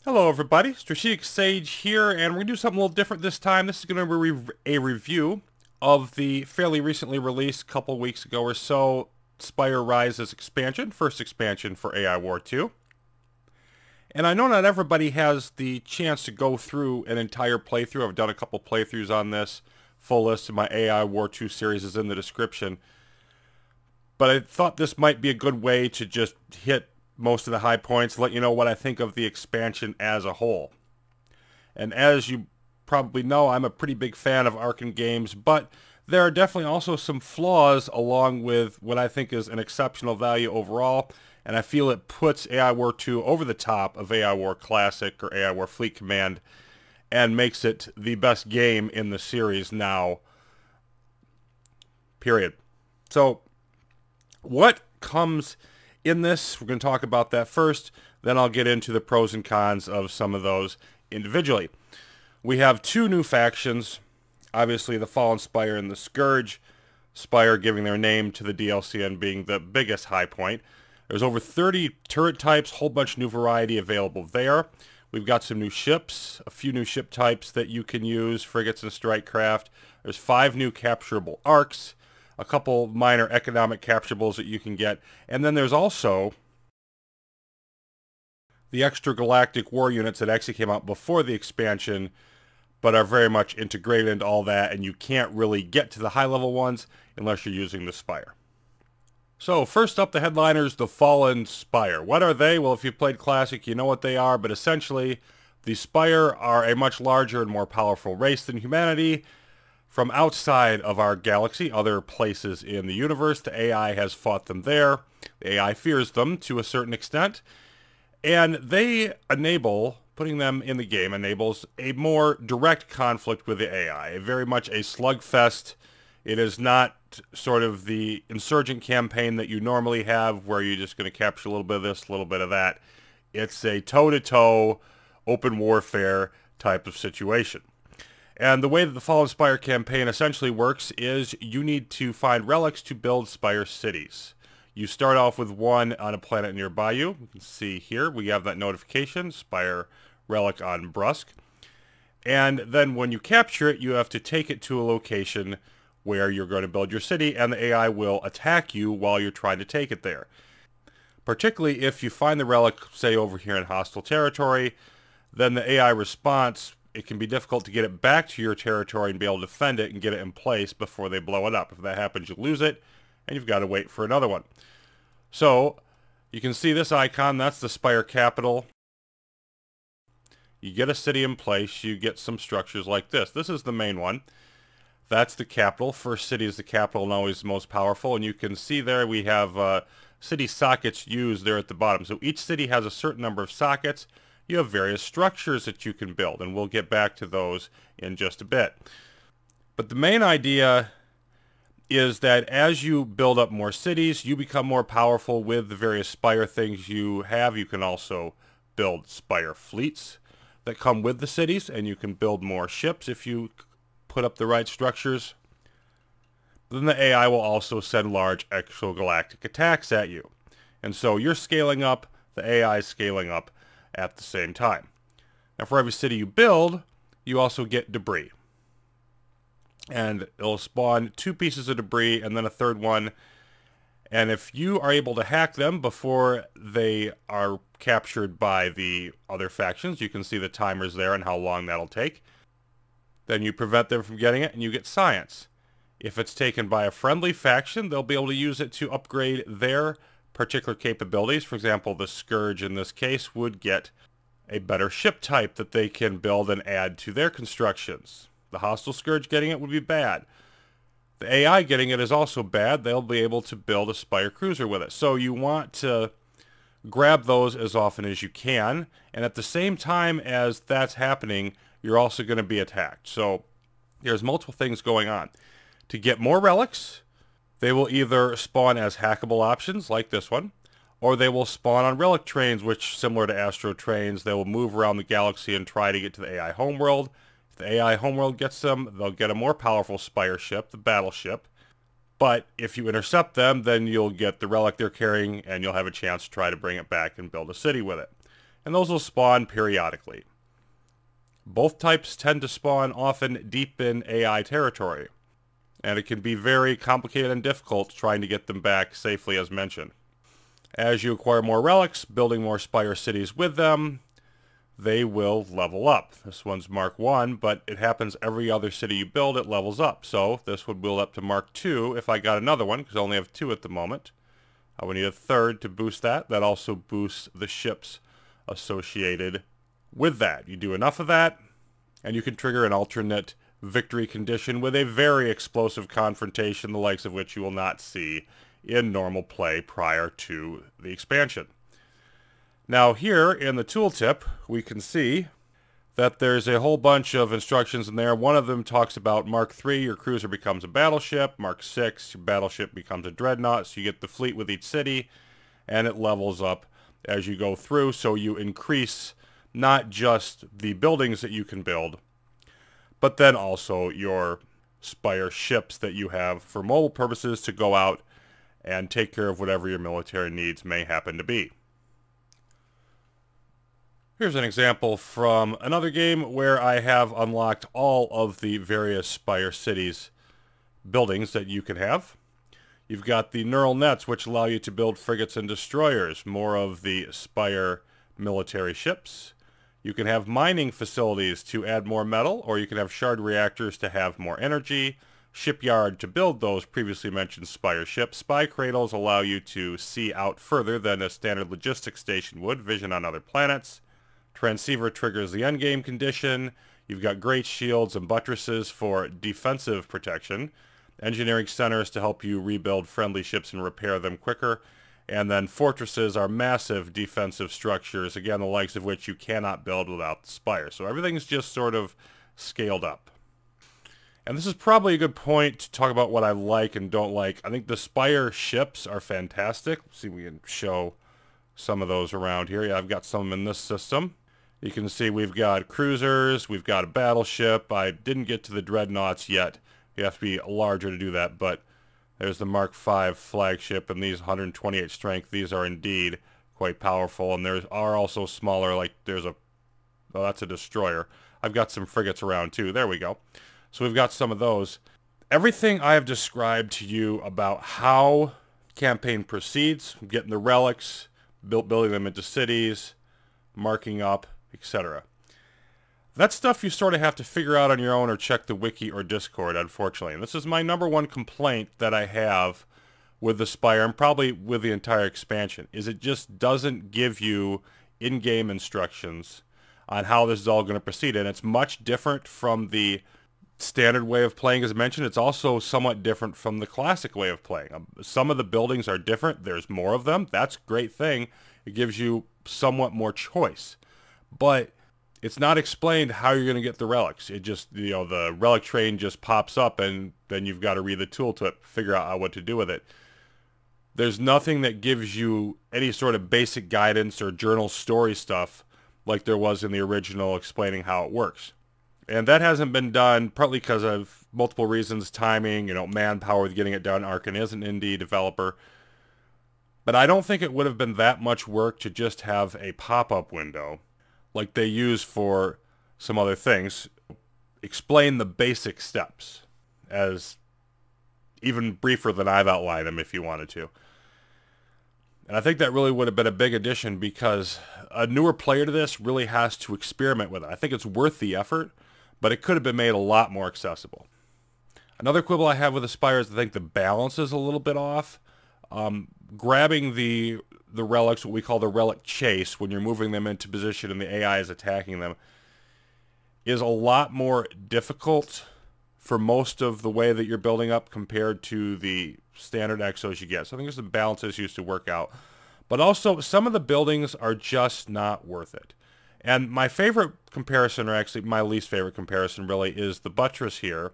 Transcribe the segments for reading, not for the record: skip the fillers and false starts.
Hello everybody, Strategic Sage here, and we're going to do something a little different this time. This is going to be a review of the fairly recently released, couple weeks ago or so, Spire Rises expansion, first expansion for AI War 2. And I know not everybody has the chance to go through an entire playthrough. I've done a couple playthroughs on this. Full list of my AI War 2 series is in the description. But I thought this might be a good way to just hit most of the high points, let you know what I think of the expansion as a whole. And as you probably know, I'm a pretty big fan of Arkham games, but there are definitely also some flaws along with what I think is an exceptional value overall, and I feel it puts AI War 2 over the top of AI War Classic or AI War Fleet Command and makes it the best game in the series now, period. So, what comes in this? We're going to talk about that first, then I'll get into the pros and cons of some of those individually. We have two new factions, obviously the Fallen Spire and the Scourge. Spire giving their name to the DLC and being the biggest high point. There's over 30 turret types, whole bunch of new variety available there. We've got some new ships, a few new ship types that you can use, frigates and strike craft. There's 5 new capturable arcs, a couple minor economic capturables that you can get, and then there's also the extra Galactic War units that actually came out before the expansion, but are very much integrated into all that, and you can't really get to the high-level ones unless you're using the Spire. So, first up, the headliners, the Fallen Spire. What are they? Well, if you've played Classic, you know what they are, but essentially, the Spire are a much larger and more powerful race than humanity. From outside of our galaxy, other places in the universe, the AI has fought them there. The AI fears them to a certain extent. And they enable, putting them in the game, enables a more direct conflict with the AI. Very much a slugfest. It is not sort of the insurgent campaign that you normally have where you're just going to capture a little bit of this, a little bit of that. It's a toe-to-toe, open warfare type of situation. And the way that the Fallen Spire campaign essentially works is you need to find relics to build Spire Cities. You start off with one on a planet nearby you. You can see here we have that notification, Spire Relic on Brusque. And then when you capture it, you have to take it to a location where you're going to build your city, and the AI will attack you while you're trying to take it there. Particularly if you find the relic, say over here in hostile territory, then the AI response, it can be difficult to get it back to your territory and be able to defend it and get it in place before they blow it up. If that happens, you lose it, and you've got to wait for another one. So, you can see this icon, that's the Spire capital. You get a city in place, you get some structures like this. This is the main one. That's the capital. First city is the capital and always the most powerful. And you can see there we have city sockets used there at the bottom. So each city has a certain number of sockets. You have various structures that you can build, and we'll get back to those in just a bit. But the main idea is that as you build up more cities, you become more powerful with the various Spire things you have. You can also build Spire fleets that come with the cities, and you can build more ships if you put up the right structures. Then the AI will also send large exogalactic attacks at you. And so you're scaling up, the AI is scaling up at the same time. Now for every city you build, you also get debris. And it'll spawn 2 pieces of debris and then a third one. And if you are able to hack them before they are captured by the other factions, you can see the timers there and how long that'll take. Then you prevent them from getting it and you get science. If it's taken by a friendly faction, they'll be able to use it to upgrade their particular capabilities. For example, the Scourge in this case would get a better ship type that they can build and add to their constructions. The hostile Scourge getting it would be bad. The AI getting it is also bad. They'll be able to build a Spire cruiser with it. So you want to grab those as often as you can, and at the same time as that's happening, you're also going to be attacked. So there's multiple things going on. To get more relics, they will either spawn as hackable options, like this one, or they will spawn on relic trains, which, similar to Astro trains, they will move around the galaxy and try to get to the AI homeworld. If the AI homeworld gets them, they'll get a more powerful Spire ship, the battleship. But if you intercept them, then you'll get the relic they're carrying, and you'll have a chance to try to bring it back and build a city with it. and those will spawn periodically. Both types tend to spawn often deep in AI territory, and it can be very complicated and difficult trying to get them back safely, as mentioned. As you acquire more relics, building more Spire Cities with them, they will level up. This one's Mark 1, but it happens every other city you build, it levels up. So this would build up to Mark 2 if I got another one, because I only have 2 at the moment. I would need a third to boost that. That also boosts the ships associated with that. You do enough of that, and you can trigger an alternate victory condition with a very explosive confrontation, the likes of which you will not see in normal play prior to the expansion. Now here in the tooltip, we can see that there's a whole bunch of instructions in there. One of them talks about Mark 3, your cruiser becomes a battleship. Mark 6, your battleship becomes a dreadnought. So you get the fleet with each city, and it levels up as you go through. So you increase not just the buildings that you can build, but then also your Spire ships that you have for mobile purposes to go out and take care of whatever your military needs may happen to be. Here's an example from another game where I have unlocked all of the various Spire Cities buildings that you can have. You've got the neural nets, which allow you to build frigates and destroyers, more of the Spire military ships. You can have mining facilities to add more metal, or you can have shard reactors to have more energy. Shipyard to build those previously mentioned Spire ships. Spy cradles allow you to see out further than a standard logistics station would, vision on other planets. Transceiver triggers the endgame condition. You've got great shields and buttresses for defensive protection. Engineering centers to help you rebuild friendly ships and repair them quicker. And then fortresses are massive defensive structures, again, the likes of which you cannot build without the Spire. So everything's just sort of scaled up. And this is probably a good point to talk about what I like and don't like. I think the Spire ships are fantastic. Let's see if we can show some of those around here. Yeah, I've got some in this system. You can see we've got cruisers, we've got a battleship. I didn't get to the dreadnoughts yet. You have to be larger to do that, but there's the Mark 5 flagship, and these 128 strength. These are indeed quite powerful, and there are also smaller, like there's a, oh, that's a destroyer. I've got some frigates around too. There we go. So we've got some of those. Everything I have described to you about how campaign proceeds, getting the relics, building them into cities, marking up, etc. That's stuff you sort of have to figure out on your own or check the wiki or Discord, unfortunately. And this is my #1 complaint that I have with the Spire, and probably with the entire expansion, is it just doesn't give you in-game instructions on how this is all going to proceed. And it's much different from the standard way of playing, as mentioned. It's also somewhat different from the classic way of playing. Some of the buildings are different. There's more of them. That's a great thing. It gives you somewhat more choice. But it's not explained how you're going to get the relics. It just, you know, the relic train just pops up, and then you've got to read the tool to figure out what to do with it. There's nothing that gives you any sort of basic guidance or journal story stuff like there was in the original explaining how it works. And that hasn't been done, partly because of multiple reasons, timing, you know, manpower with getting it done. Arkan is an indie developer. But I don't think it would have been that much work to just have a pop-up window like they use for some other things. Explain the basic steps as even briefer than I've outlined them if you wanted to. And I think that really would have been a big addition, because a newer player to this really has to experiment with it. I think it's worth the effort, but it could have been made a lot more accessible. Another quibble I have with the Spire is I think the balance is a little bit off. Grabbing the relics, what we call the relic chase, when you're moving them into position and the AI is attacking them, is a lot more difficult for most of the way that you're building up compared to the standard exos you get. So I think there's some balance issues to work out. But also, some of the buildings are just not worth it. And my favorite comparison, or actually my least favorite comparison really, is the buttress here,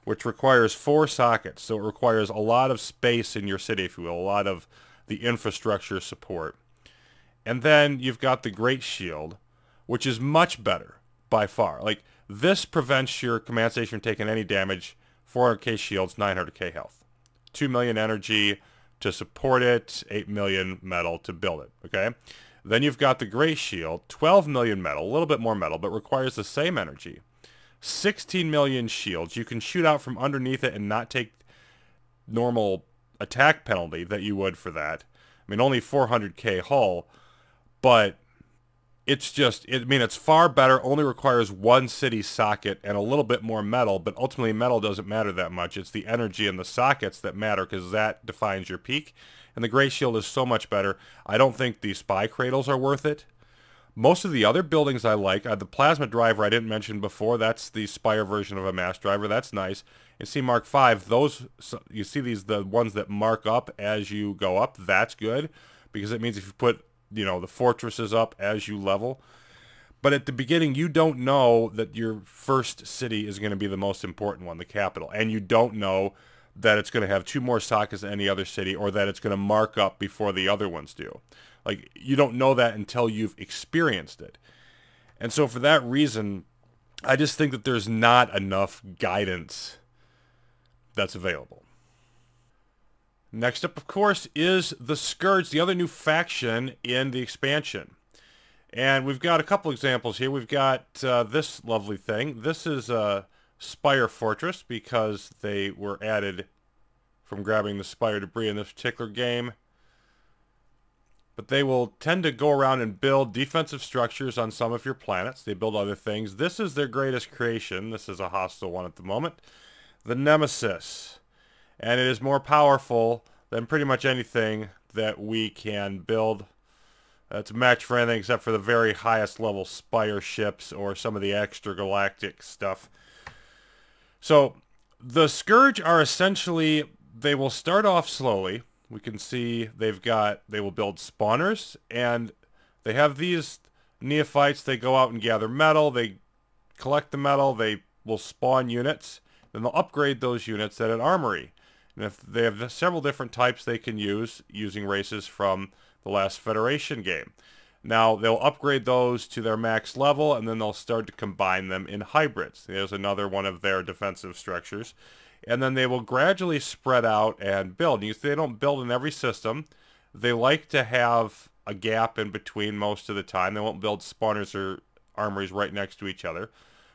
which requires 4 sockets. So it requires a lot of space in your city, if you will, a lot of the infrastructure support. And then you've got the Great Shield, which is much better by far. Like, this prevents your command station from taking any damage. 400k shields, 900k health. 2 million energy to support it, 8 million metal to build it, okay? Then you've got the gray shield, 12 million metal, a little bit more metal, but requires the same energy. 16 million shields. You can shoot out from underneath it and not take normal attack penalty that you would for that. I mean, only 400k hull, but it's just, it's far better, only requires one city socket and a little bit more metal, but ultimately metal doesn't matter that much. It's the energy in the sockets that matter because that defines your peak. And the gray shield is so much better. I don't think the spy cradles are worth it. Most of the other buildings I like, the plasma driver I didn't mention before, that's the Spire version of a mass driver. That's nice. And see Mark V, those, you see these, the ones that mark up as you go up, that's good. Because it means if you put, the fortresses up as you level. But at the beginning, you don't know that your first city is going to be the most important one, the capital. And you don't know that it's going to have 2 more sockets than any other city, or that it's going to mark up before the other ones do. Like, you don't know that until you've experienced it. And so for that reason, I just think that there's not enough guidance that's available. Next up, of course, is the Scourge, the other new faction in the expansion. And we've got a couple examples here. We've got this lovely thing. This is a Spire Fortress because they were added from grabbing the Spire debris in this particular game. But they will tend to go around and build defensive structures on some of your planets. They build other things. This is their greatest creation. This is a hostile one at the moment. The Nemesis. And it is more powerful than pretty much anything that we can build. It's a match for anything except for the very highest level Spire ships or some of the extra galactic stuff. So the Scourge are essentially, they will start off slowly. We can see they will build spawners, and they have these neophytes. They go out and gather metal. They collect the metal. They will spawn units. Then they'll upgrade those units at an armory. And if they have several different types they can use using races from the last Federation game. Now they'll upgrade those to their max level, and then they'll start to combine them in hybrids. There's another one of their defensive structures. And then they will gradually spread out and build. You see, they don't build in every system. They like to have a gap in between most of the time. They won't build spawners or armories right next to each other.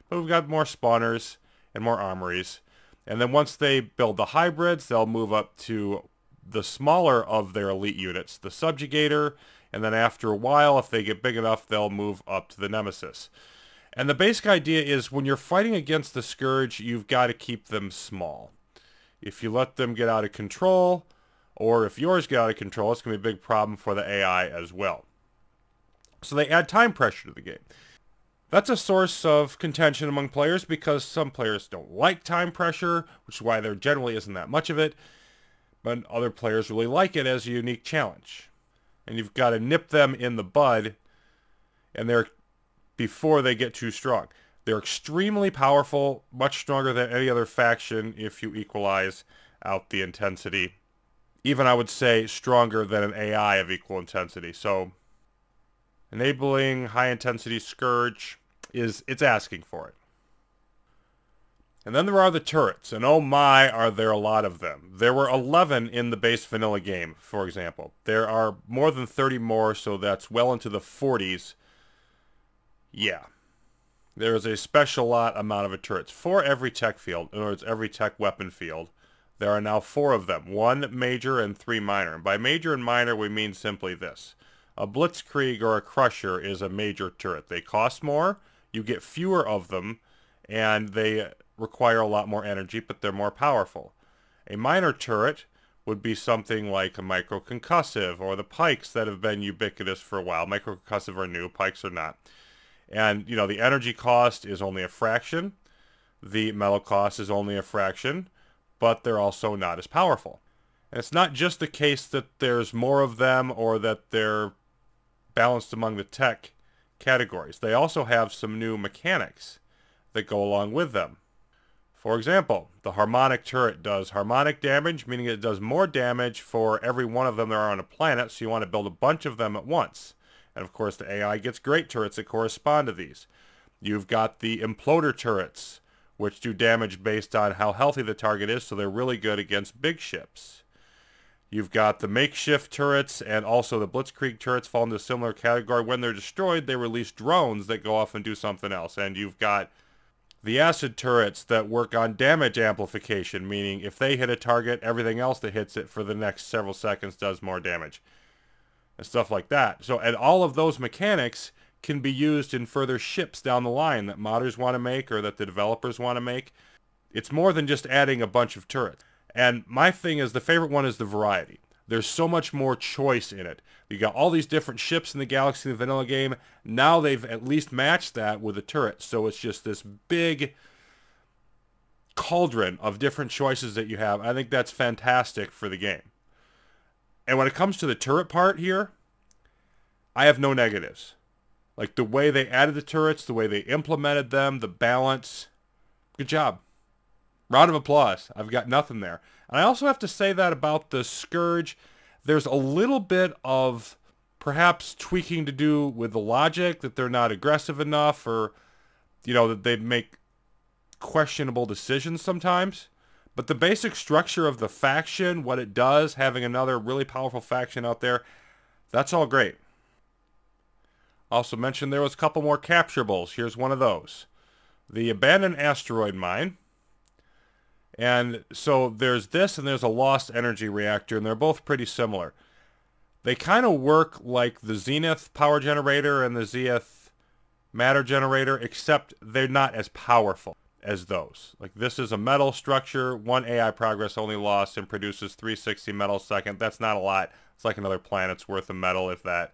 But we've got more spawners and more armories. And then once they build the hybrids, they'll move up to the smaller of their elite units, the Subjugator. And then after a while, if they get big enough, they'll move up to the Nemesis. And the basic idea is when you're fighting against the Scourge, you've got to keep them small. If you let them get out of control, or if yours get out of control, it's going to be a big problem for the AI as well. So they add time pressure to the game. That's a source of contention among players because some players don't like time pressure, which is why there generally isn't that much of it. But other players really like it as a unique challenge. And you've got to nip them in the bud, and before they get too strong. They're extremely powerful, much stronger than any other faction if you equalize out the intensity. Even I would say stronger than an AI of equal intensity. So enabling high intensity Scourge it's asking for it. And then there are the turrets, and oh my, are there a lot of them. There were 11 in the base vanilla game, for example. There are more than 30 more, so that's well into the 40s. Yeah. There is a special lot amount of turrets for every tech field. In other words, every tech weapon field. There are now 4 of them. 1 major and 3 minor. And by major and minor, we mean simply this. A Blitzkrieg or a Crusher is a major turret. They cost more, you get fewer of them, and they require a lot more energy, but they're more powerful. A minor turret would be something like a microconcussive or the pikes that have been ubiquitous for a while. Microconcussive are new, pikes are not. And, the energy cost is only a fraction. The metal cost is only a fraction, but they're also not as powerful. And it's not just the case that there's more of them or that they're balanced among the tech categories. They also have some new mechanics that go along with them. For example, the harmonic turret does harmonic damage, meaning it does more damage for every one of them there are on a planet, so you want to build a bunch of them at once. And of course the AI gets great turrets that correspond to these. You've got the imploder turrets, which do damage based on how healthy the target is, so they're really good against big ships. You've got the makeshift turrets, and also the blitzkrieg turrets fall into a similar category. When they're destroyed, they release drones that go off and do something else. And you've got the acid turrets that work on damage amplification, meaning if they hit a target, everything else that hits it for the next several seconds does more damage. And stuff like that. So, and all of those mechanics can be used in further ships down the line that modders want to make or that the developers want to make. It's more than just adding a bunch of turrets. And my thing is, the favorite one is the variety. There's so much more choice in it. You got all these different ships in the Galaxy the vanilla game. Now they've at least matched that with a turret. So it's just this big cauldron of different choices that you have. I think that's fantastic for the game. And when it comes to the turret part here, I have no negatives. Like the way they added the turrets, the way they implemented them, the balance. Good job. Round of applause. I've got nothing there. And I also have to say that about the Scourge. There's a little bit of perhaps tweaking to do with the logic, that they're not aggressive enough, or, you know, that they make questionable decisions sometimes. But the basic structure of the faction, what it does, having another really powerful faction out there, that's all great. Also mentioned there was a couple more capturables. Here's one of those. The abandoned asteroid mine. And so there's this and there's a lost energy reactor, and they're both pretty similar. They kind of work like the Zenith power generator and the Zenith matter generator, except they're not as powerful as those. Like this is a metal structure, 1 AI progress only lost, and produces 360 metal a second. That's not a lot. It's like another planet's worth of metal, if that.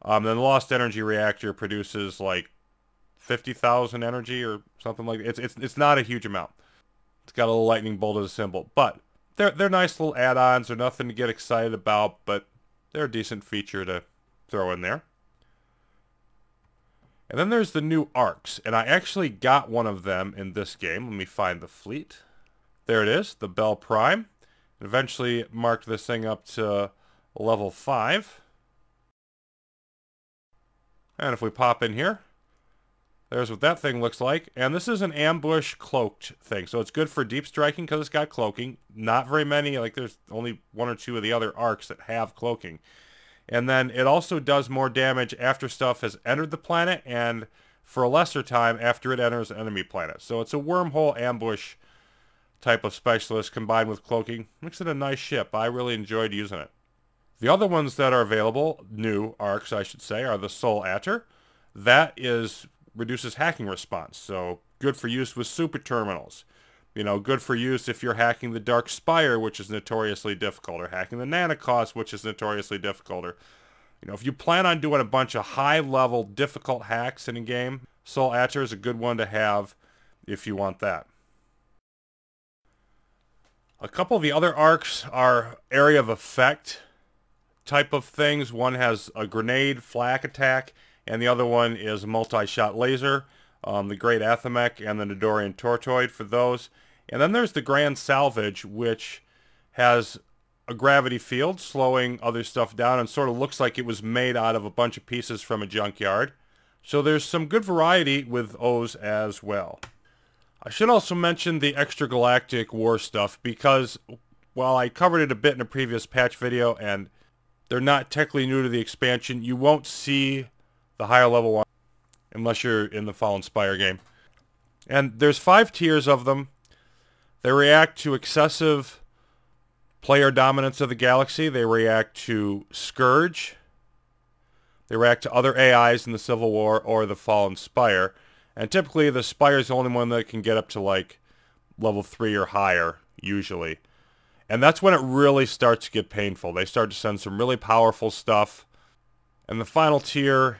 Then the lost energy reactor produces like 50,000 energy or something like that. It's not a huge amount. It's got a little lightning bolt as a symbol, but they're nice little add-ons. They're nothing to get excited about, but they're a decent feature to throw in there. And then there's the new arcs, and I actually got one of them in this game. Let me find the fleet. There it is, the Bell Prime. Eventually marked this thing up to level 5. And if we pop in here, there's what that thing looks like. And this is an ambush cloaked thing. So it's good for deep striking because it's got cloaking. Not very many, like there's only 1 or 2 of the other arcs that have cloaking. And then it also does more damage after stuff has entered the planet and for a lesser time after it enters an enemy planet. So it's a wormhole ambush type of specialist combined with cloaking. Makes it a nice ship. I really enjoyed using it. The other ones that are available, new arcs I should say, are the Soul Atter. That reduces hacking response, so good for use with super terminals. You know, good for use if you're hacking the Dark Spire, which is notoriously difficult, or hacking the Nanocost, which is notoriously difficult. Or, you know, if you plan on doing a bunch of high-level difficult hacks in a game, Soul Atter is a good one to have if you want that. A couple of the other arcs are area of effect type of things. One has a grenade flak attack, and the other one is a multi-shot laser, the Great Athemech and the Nidorian Tortoid for those. And then there's the Grand Salvage, which has a gravity field slowing other stuff down and sort of looks like it was made out of a bunch of pieces from a junkyard. So there's some good variety with those as well. I should also mention the extra Galactic War stuff because while I covered it a bit in a previous patch video and they're not technically new to the expansion, you won't see the higher level one unless you're in the Fallen Spire game. And there's 5 tiers of them. They react to excessive player dominance of the galaxy. They react to Scourge. They react to other AIs in the Civil War or the Fallen Spire. And typically the Spire is the only one that can get up to like level 3 or higher, usually. And that's when it really starts to get painful. They start to send some really powerful stuff. And the final tier,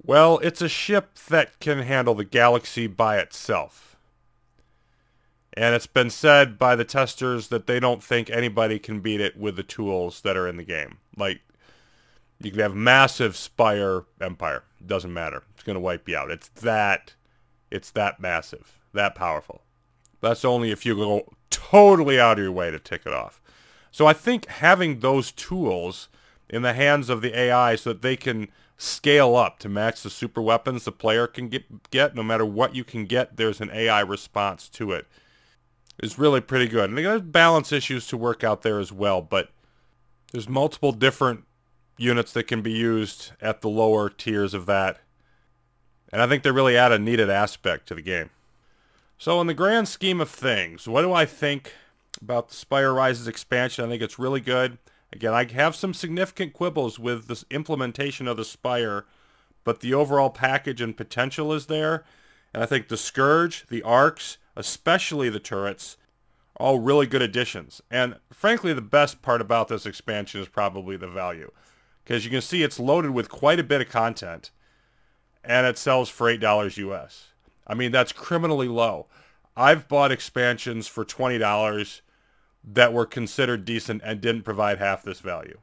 well, it's a ship that can handle the galaxy by itself. And it's been said by the testers that they don't think anybody can beat it with the tools that are in the game. Like, you can have massive Spire Empire. It doesn't matter. It's going to wipe you out. It's that massive, that powerful. That's only if you go totally out of your way to tick it off. So I think having those tools in the hands of the AI so that they can scale up to match the super weapons the player can get, no matter what you can get, there's an AI response to it, is really pretty good. And there's balance issues to work out there as well, but There's multiple different units that can be used at the lower tiers of that. And I think they really add a needed aspect to the game. So in the grand scheme of things, what do I think about the Spire Rises expansion? I think it's really good. Again, I have some significant quibbles with this implementation of the Spire, but the overall package and potential is there. And I think the Scourge, the arcs, especially the turrets, all really good additions. And frankly, the best part about this expansion is probably the value. Because you can see it's loaded with quite a bit of content. And it sells for $8 US. I mean, that's criminally low. I've bought expansions for $20 that were considered decent and didn't provide half this value.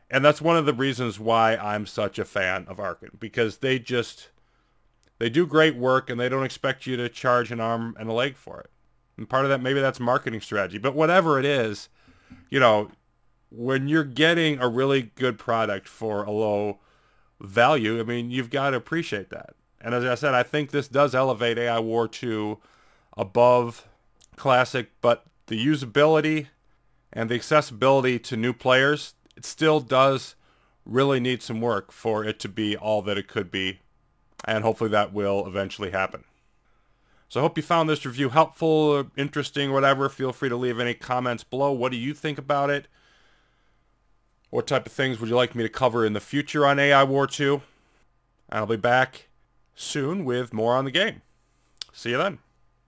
And that's one of the reasons why I'm such a fan of Arkan. Because they do great work and they don't expect you to charge an arm and a leg for it. And part of that, maybe that's marketing strategy. But whatever it is, you know, when you're getting a really good product for a low value, I mean, you've got to appreciate that. And as I said, I think this does elevate AI War 2 above Classic, but the usability and the accessibility to new players, it still does really need some work for it to be all that it could be. And hopefully that will eventually happen. So I hope you found this review helpful, or interesting, whatever. Feel free to leave any comments below. What do you think about it? What type of things would you like me to cover in the future on AI War 2? I'll be back soon with more on the game. See you then.